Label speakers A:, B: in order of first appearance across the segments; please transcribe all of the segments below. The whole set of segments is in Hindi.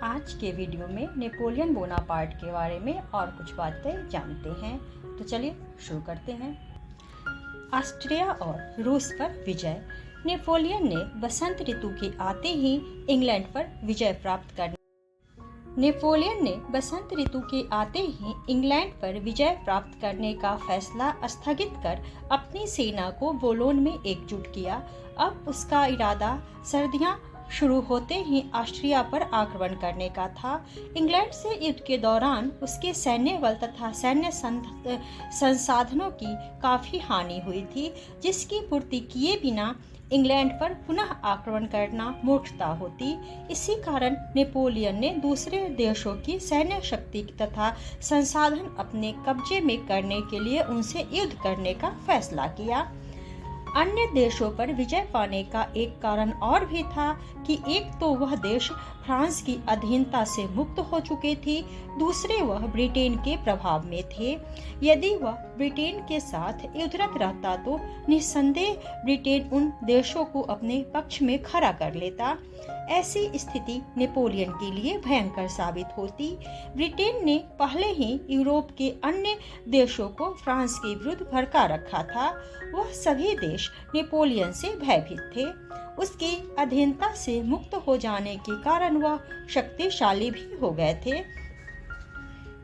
A: आज के वीडियो में नेपोलियन बोनापार्ट के बारे में और कुछ बातें जानते हैं। तो चलिए शुरू करते हैं। ऑस्ट्रिया और रूस पर विजय। नेपोलियन ने बसंत ऋतु के आते ही इंग्लैंड पर विजय प्राप्त करने का फैसला स्थगित कर अपनी सेना को बोलोन में एकजुट किया। अब उसका इरादा सर्दियां शुरू होते ही ऑस्ट्रिया पर आक्रमण करने का था। इंग्लैंड से युद्ध के दौरान उसके सैन्य बल तथा सैन्य संसाधनों की काफी हानि हुई थी, जिसकी पूर्ति किए बिना इंग्लैंड पर पुनः आक्रमण करना मूर्खता होती। इसी कारण नेपोलियन ने दूसरे देशों की सैन्य शक्ति तथा संसाधन अपने कब्जे में करने के लिए उनसे युद्ध करने का फैसला किया। अन्य देशों पर विजय पाने का एक कारण और भी था कि एक तो वह देश फ्रांस की अधीनता से मुक्त हो चुके थे, दूसरे वह ब्रिटेन के प्रभाव में थे। यदि वह ब्रिटेन के साथ युद्धरत रहता तो निस्संदेह ब्रिटेन उन देशों को अपने पक्ष में खड़ा कर लेता। ऐसी स्थिति नेपोलियन के लिए भयंकर साबित होती। ब्रिटेन ने पहले ही यूरोप के अन्य देशों को फ्रांस के विरुद्ध भड़का रखा था। वह सभी देश नेपोलियन से भयभीत थे। उसकी अधीनता से मुक्त हो जाने के कारण वह शक्तिशाली भी हो गए थे।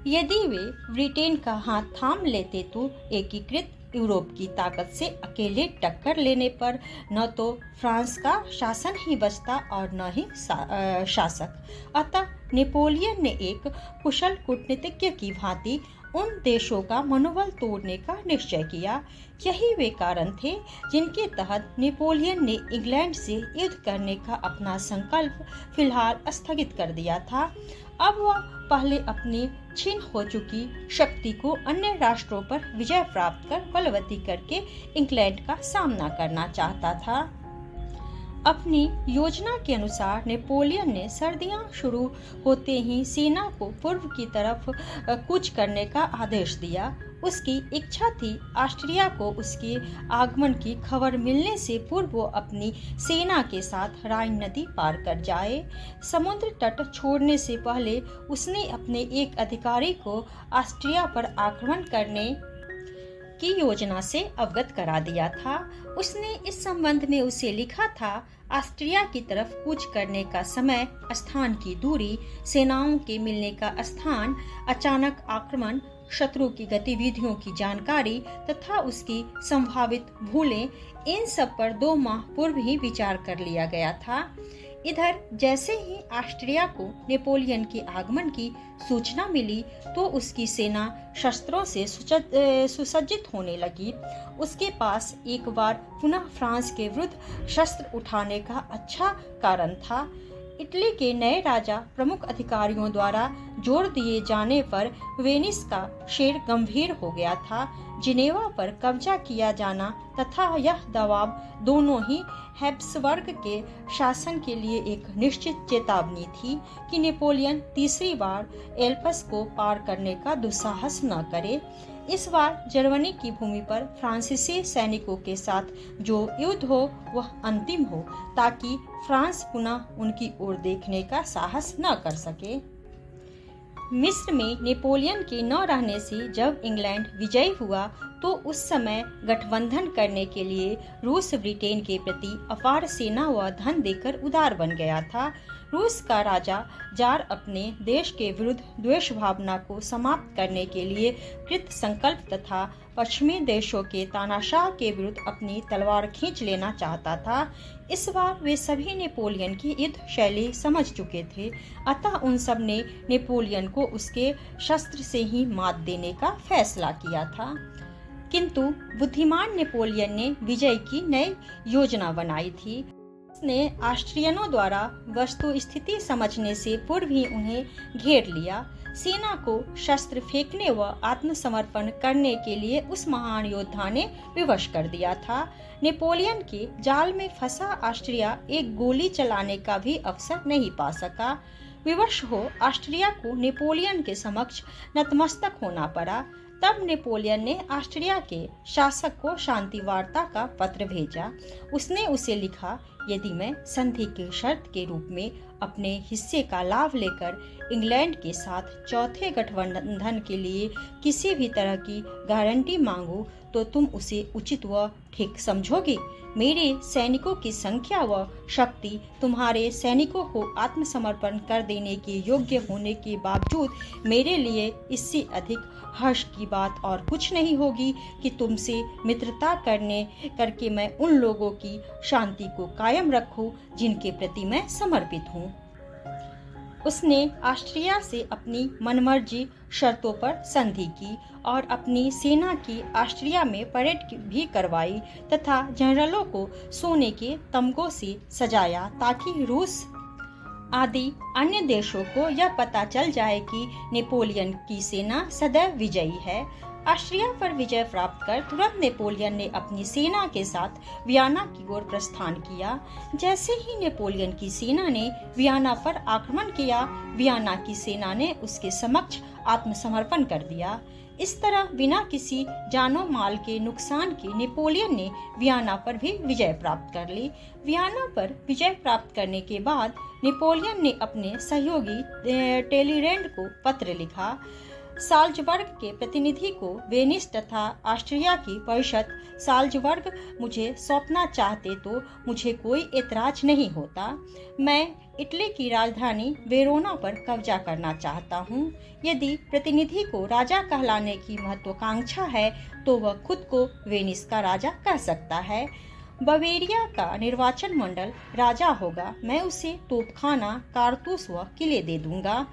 A: यदि वे ब्रिटेन का हाथ थाम लेते तो एकीकृत यूरोप की ताकत से अकेले टक्कर लेने पर न तो फ्रांस का शासन ही बचता और न ही शासक। अतः नेपोलियन ने एक कुशल कूटनीतिज्ञ की भांति उन देशों का मनोबल तोड़ने का निश्चय किया। यही वे कारण थे जिनके तहत नेपोलियन ने इंग्लैंड से युद्ध करने का अपना संकल्प फिलहाल स्थगित कर दिया था। अब वह पहले अपनी क्षीण हो चुकी शक्ति को अन्य राष्ट्रों पर विजय प्राप्त कर बलवती करके इंग्लैंड का सामना करना चाहता था। अपनी योजना के अनुसार नेपोलियन ने सर्दियां शुरू होते ही सेना को पूर्व की तरफ कूच करने का आदेश दिया। उसकी इच्छा थी ऑस्ट्रिया को उसके आगमन की खबर मिलने से पूर्व वो अपनी सेना के साथ राइन नदी पार कर जाए। समुद्र तट छोड़ने से पहले उसने अपने एक अधिकारी को ऑस्ट्रिया पर आक्रमण करने की योजना से अवगत करा दिया था। उसने इस संबंध में उसे लिखा था, ऑस्ट्रिया की तरफ कूच करने का समय, स्थान की दूरी, सेनाओं के मिलने का स्थान, अचानक आक्रमण, शत्रु की गतिविधियों की जानकारी तथा उसकी संभावित भूलें, इन सब पर 2 माह पूर्व ही विचार कर लिया गया था। इधर जैसे ही ऑस्ट्रिया को नेपोलियन के आगमन की सूचना मिली तो उसकी सेना शस्त्रों से सुसज्जित होने लगी। उसके पास एक बार पुनः फ्रांस के विरुद्ध शस्त्र उठाने का अच्छा कारण था। इटली के नए राजा प्रमुख अधिकारियों द्वारा जोर दिए जाने पर वेनिस का शेर गंभीर हो गया था। जिनेवा पर कब्जा किया जाना तथा यह दबाव दोनों ही हैब्सबर्ग के शासन के लिए एक निश्चित चेतावनी थी कि नेपोलियन तीसरी बार एल्प्स को पार करने का दुस्साहस न करे। इस बार जर्मनी की भूमि पर फ्रांसीसी सैनिकों के साथ जो युद्ध हो वह अंतिम हो, ताकि फ्रांस पुनः उनकी ओर देखने का साहस न कर सके। मिस्र में नेपोलियन के न रहने से जब इंग्लैंड विजयी हुआ तो उस समय गठबंधन करने के लिए रूस ब्रिटेन के प्रति अपार सेना व धन देकर उदार बन गया था। रूस का राजा जार अपने देश के विरुद्ध द्वेष भावना को समाप्त करने के लिए कृत संकल्प तथा पश्चिमी देशों के तानाशाह के विरुद्ध अपनी तलवार खींच लेना चाहता था। इस बार वे सभी नेपोलियन की युद्ध शैली समझ चुके थे, अतः उन सब ने नेपोलियन को उसके शस्त्र से ही मात देने का फैसला किया था। किंतु बुद्धिमान नेपोलियन ने विजय की नई योजना बनाई थी। उसने ऑस्ट्रियनों द्वारा वस्तु स्थिति समझने से पूर्व ही उन्हें घेर लिया। सेना को शस्त्र फेंकने व आत्मसमर्पण करने के लिए उस महान योद्धा ने विवश कर दिया था। नेपोलियन के जाल में फंसा ऑस्ट्रिया एक गोली चलाने का भी अवसर नहीं पा सका। विवश हो ऑस्ट्रिया को नेपोलियन के समक्ष नतमस्तक होना पड़ा। तब नेपोलियन ने ऑस्ट्रिया के शासक को शांति वार्ता का पत्र भेजा। उसने उसे लिखा, यदि मैं संधि की शर्त के रूप में अपने हिस्से का लाभ लेकर इंग्लैंड के साथ चौथे गठबंधन के लिए किसी भी तरह की गारंटी मांगूं तो तुम उसे उचित व ठीक समझोगे? मेरे सैनिकों की संख्या व शक्ति तुम्हारे सैनिकों को आत्मसमर्पण कर देने के योग्य होने के बावजूद मेरे लिए इससे अधिक हर्ष की बात और कुछ नहीं होगी कि तुमसे मित्रता करके मैं उन लोगों की शांति को कायम रखूं जिनके प्रति मैं समर्पित हूँ। उसने ऑस्ट्रिया से अपनी मनमर्जी शर्तों पर संधि की और अपनी सेना की ऑस्ट्रिया में परेड भी करवाई तथा जनरलों को सोने के तमगों से सजाया ताकि रूस आदि अन्य देशों को यह पता चल जाए कि नेपोलियन की सेना सदैव विजयी है। ऑस्ट्रिया पर विजय प्राप्त कर तुरंत नेपोलियन ने अपनी सेना के साथ वियना की ओर प्रस्थान किया। जैसे ही नेपोलियन की सेना ने वियना पर आक्रमण किया, वियना की सेना ने उसके समक्ष आत्मसमर्पण कर दिया। इस तरह बिना किसी जानो माल के नुकसान के नेपोलियन ने वियना पर भी विजय प्राप्त कर ली। वियना पर विजय प्राप्त करने के बाद नेपोलियन ने अपने सहयोगी टेलीरेंड को पत्र लिखा। साल्ज़बर्ग के प्रतिनिधि को वेनिस तथा ऑस्ट्रिया की परिषद साल्ज़बर्ग मुझे सौंपना चाहते तो मुझे कोई एतराज नहीं होता। मैं इटली की राजधानी वेरोना पर कब्जा करना चाहता हूँ। यदि प्रतिनिधि को राजा कहलाने की महत्वाकांक्षा है तो वह खुद को वेनिस का राजा कह सकता है। बवेरिया का निर्वाचन मंडल राजा होगा। मैं उसे तोपखाना, कारतूस व किले दे दूंगा,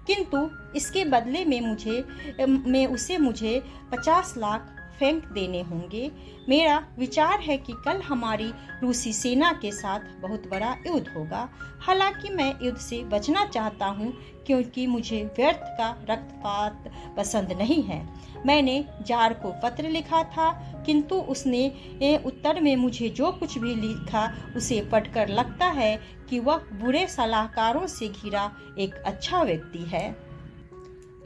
A: किंतु इसके बदले में उसे मुझे 50 लाख फ्रैंक देने होंगे। मेरा विचार है कि कल हमारी रूसी सेना के साथ बहुत बड़ा युद्ध होगा। हालांकि मैं युद्ध से बचना चाहता हूं क्योंकि मुझे व्यर्थ का रक्तपात पसंद नहीं है। मैंने जार को पत्र लिखा था, किंतु उसने उत्तर में मुझे जो कुछ भी लिखा उसे पढ़कर लगता है कि वह बुरे सलाहकारों से घिरा एक अच्छा व्यक्ति है,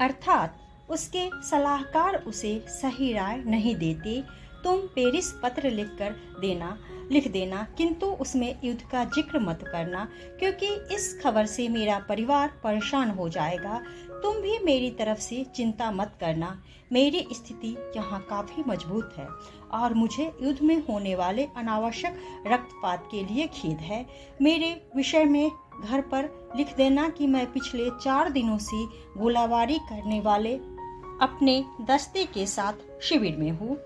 A: अर्थात उसके सलाहकार उसे सही राय नहीं देते। तुम पेरिस पत्र लिख देना, किंतु उसमें युद्ध का जिक्र मत करना, क्योंकि इस खबर से मेरा परिवार परेशान हो जाएगा। तुम भी मेरी तरफ से चिंता मत करना। मेरी स्थिति यहाँ काफी मजबूत है और मुझे युद्ध में होने वाले अनावश्यक रक्तपात के लिए खेद है। मेरे विषय में घर पर लिख देना कि मैं पिछले 4 दिनों से गोलाबारी करने वाले अपने दस्ते के साथ शिविर में हूँ।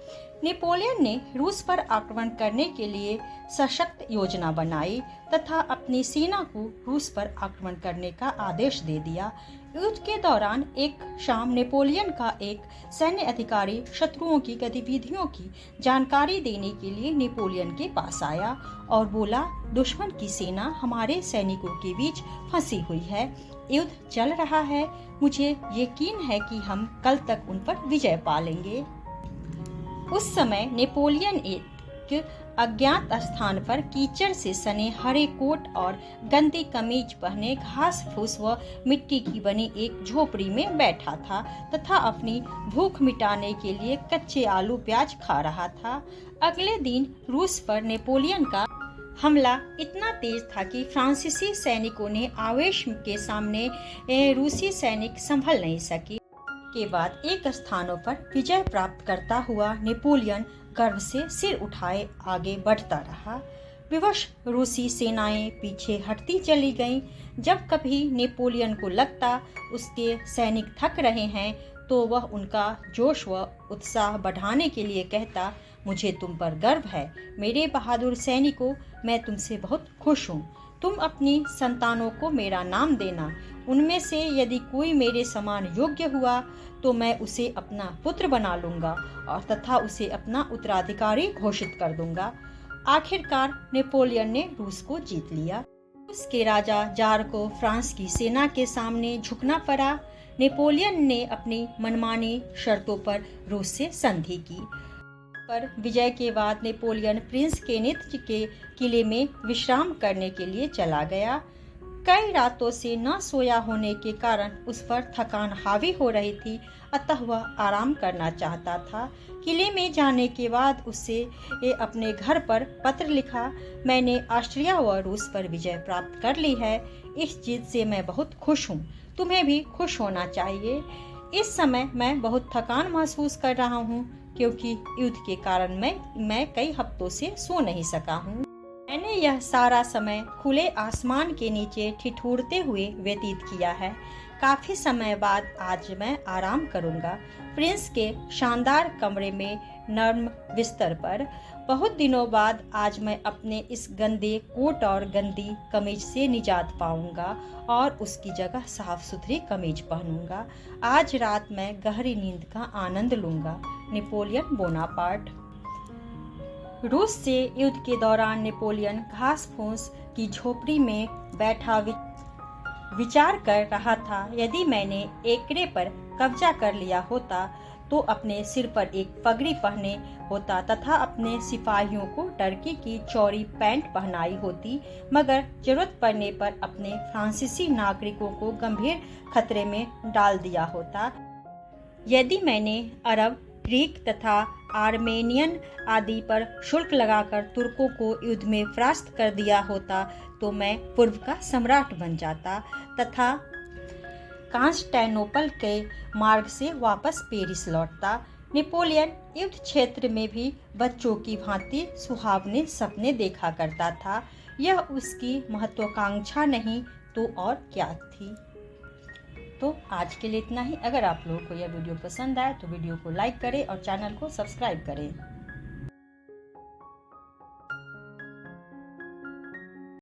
A: नेपोलियन ने रूस पर आक्रमण करने के लिए सशक्त योजना बनाई तथा अपनी सेना को रूस पर आक्रमण करने का आदेश दे दिया। युद्ध के दौरान एक शाम नेपोलियन का एक सैन्य अधिकारी शत्रुओं की गतिविधियों की जानकारी देने के लिए नेपोलियन के पास आया और बोला, दुश्मन की सेना हमारे सैनिकों के बीच फंसी हुई है। युद्ध चल रहा है। मुझे यकीन है कि हम कल तक उन पर विजय पा लेंगे। उस समय नेपोलियन एक अज्ञात स्थान पर कीचड़ से सने हरे कोट और गंदी कमीज पहने घास फूस व मिट्टी की बनी एक झोपड़ी में बैठा था तथा अपनी भूख मिटाने के लिए कच्चे आलू प्याज खा रहा था। अगले दिन रूस पर नेपोलियन का हमला इतना तेज था कि फ्रांसीसी सैनिकों ने आवेश के सामने रूसी सैनिक संभल नहीं सके। के बाद एक स्थानों पर विजय प्राप्त करता हुआ नेपोलियन गर्व से सिर उठाए आगे बढ़ता रहा। विवश रूसी सेनाएं पीछे हटती चली गईं। जब कभी नेपोलियन को लगता उसके सैनिक थक रहे हैं तो वह उनका जोश व उत्साह बढ़ाने के लिए कहता, मुझे तुम पर गर्व है मेरे बहादुर सैनिकों, मैं तुमसे बहुत खुश हूँ। तुम अपनी संतानों को मेरा नाम देना। उनमें से यदि कोई मेरे समान योग्य हुआ तो मैं उसे अपना पुत्र बना लूंगा और तथा उसे अपना उत्तराधिकारी घोषित कर दूंगा। आखिरकार नेपोलियन ने रूस को जीत लिया। उसके राजा जार को फ्रांस की सेना के सामने झुकना पड़ा। नेपोलियन ने अपनी मनमानी शर्तों पर रूस से संधि की। पर विजय के बाद नेपोलियन प्रिंस केनिथ के किले में विश्राम करने के लिए चला गया। कई रातों से न सोया होने के कारण उस पर थकान हावी हो रही थी, अतः वह आराम करना चाहता था। किले में जाने के बाद उससे अपने घर पर पत्र लिखा, मैंने ऑस्ट्रिया व रूस पर विजय प्राप्त कर ली है। इस जीत से मैं बहुत खुश हूँ। तुम्हें भी खुश होना चाहिए। इस समय मैं बहुत थकान महसूस कर रहा हूँ क्योंकि युद्ध के कारण मैं कई हफ्तों से सो नहीं सका हूँ। मैंने यह सारा समय खुले आसमान के नीचे ठिठुरते हुए व्यतीत किया है। काफी समय बाद आज मैं आराम करूंगा, प्रिंस के शानदार कमरे में नर्म बिस्तर पर। बहुत दिनों बाद आज मैं अपने इस गंदे कोट और गंदी कमीज से निजात पाऊंगा और उसकी जगह साफ सुथरी कमीज पहनूंगा। आज रात मैं गहरी नींद का आनंद लूंगा। Napoleon Bonaparte. रूस से युद्ध के दौरान नेपोलियन घास फूस की झोपड़ी में बैठा विचार कर रहा था, यदि मैंने एकरे पर कब्जा कर लिया होता तो अपने सिर पर एक पगड़ी पहने होता तथा अपने सिपाहियों को टर्की की चौड़ी पैंट पहनाई होती, मगर जरूरत पड़ने पर अपने फ्रांसीसी नागरिकों को गंभीर खतरे में डाल दिया होता। यदि मैंने अरब, ग्रीक तथा आर्मेनियन आदि पर शुल्क लगाकर तुर्कों को युद्ध में परास्त कर दिया होता तो मैं पूर्व का सम्राट बन जाता तथा कांस्टेनोपल के मार्ग से वापस पेरिस लौटता। नेपोलियन युद्ध क्षेत्र में भी बच्चों की भांति सुहावने सपने देखा करता था। यह उसकी महत्वाकांक्षा नहीं तो और क्या थी। तो आज के लिए इतना ही। अगर आप लोगों को यह वीडियो पसंद आए तो वीडियो को लाइक करें और चैनल को सब्सक्राइब करें।